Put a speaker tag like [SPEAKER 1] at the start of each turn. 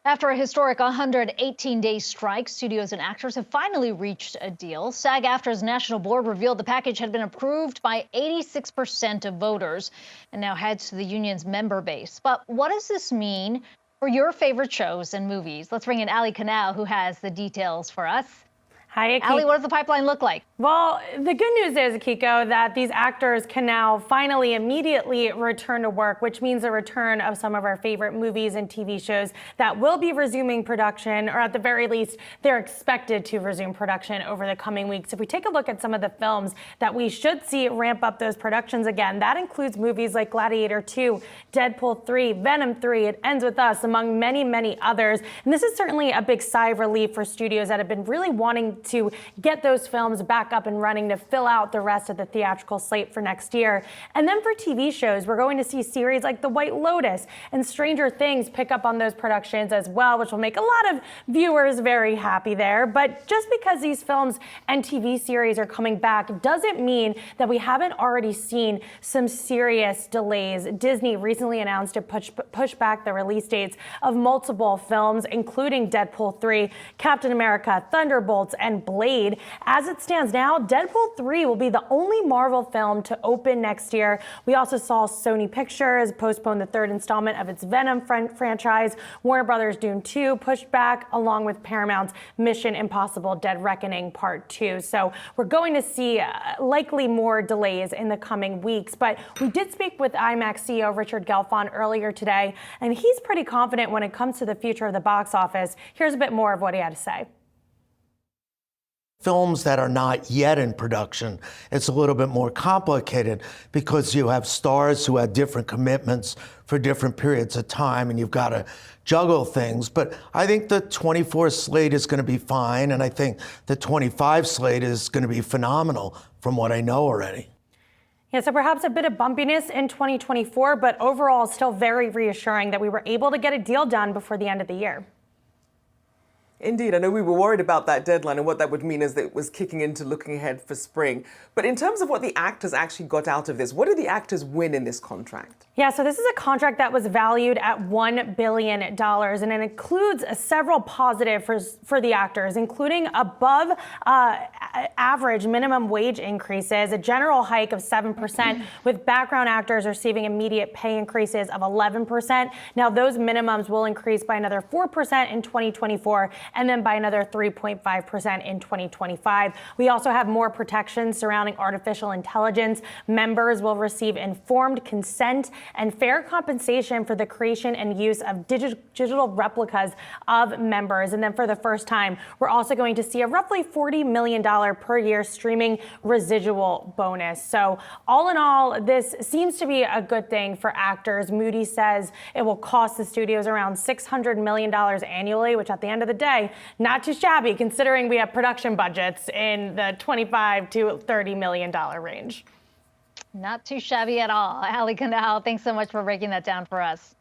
[SPEAKER 1] After a historic 118-day strike, studios and actors have finally reached a deal. SAG-AFTRA's national board revealed the package had been approved by 86% of voters and now heads to the union's member base. But what does this mean for your favorite shows and movies? Let's bring in Canal, who has the details for us.
[SPEAKER 2] Hi,
[SPEAKER 1] Ali, what does the pipeline look like?
[SPEAKER 2] Well, the good news is, Akiko, that these actors can now finally immediately return to work, which means a return of some of our favorite movies and TV shows that will be resuming production, or at the very least, they're expected to resume production over the coming weeks. If we take a look at some of the films that we should see ramp up those productions again, that includes movies like Gladiator 2, Deadpool 3, Venom 3, It Ends With Us, among many, many others. And this is certainly a big sigh of relief for studios that have been really wanting to get those films back up and running to fill out the rest of the theatrical slate for next year. And then for TV shows, we're going to see series like The White Lotus and Stranger Things pick up on those productions as well, which will make a lot of viewers very happy there. But just because these films and TV series are coming back doesn't mean that we haven't already seen some serious delays. Disney recently announced to push back the release dates of multiple films, including Deadpool 3, Captain America, Thunderbolts, and Blade. As it stands now, Deadpool 3 will be the only Marvel film to open next year. We also saw Sony Pictures postpone the third installment of its Venom franchise. Warner Brothers' Dune 2 pushed back, along with Paramount's Mission Impossible: Dead Reckoning Part 2. So we're going to see likely more delays in the coming weeks. But we did speak with IMAX CEO Richard Gelfond earlier today, and he's pretty confident when it comes to the future of the box office. Here's a bit more of what he had to say.
[SPEAKER 3] Films that are not yet in production, it's a little bit more complicated because you have stars who have different commitments for different periods of time, and you've got to juggle things. But I think the 24 slate is going to be fine, and I think the 25 slate is going to be phenomenal from what I know already.
[SPEAKER 2] Yeah, so perhaps a bit of bumpiness in 2024, but overall still very reassuring that we were able to get a deal done before the end of the year.
[SPEAKER 4] Indeed, I know we were worried about that deadline and what that would mean as it was kicking into looking ahead for spring. But in terms of what the actors actually got out of this, what did the actors win in this contract?
[SPEAKER 2] Yeah, so this is a contract that was valued at $1 billion, and it includes several positives for the actors, including above average minimum wage increases, a general hike of 7%, with background actors receiving immediate pay increases of 11%. Now, those minimums will increase by another 4% in 2024, and then by another 3.5% in 2025. We also have more protections surrounding artificial intelligence. Members will receive informed consent and fair compensation for the creation and use of digital replicas of members. And then for the first time, we're also going to see a roughly $40 million per year streaming residual bonus. So all in all, this seems to be a good thing for actors. Moody says it will cost the studios around $600 million annually, which at the end of the day, not too shabby considering we have production budgets in the $25 to $30 million range.
[SPEAKER 1] Not too shabby at all. Canal, thanks so much for breaking that down for us.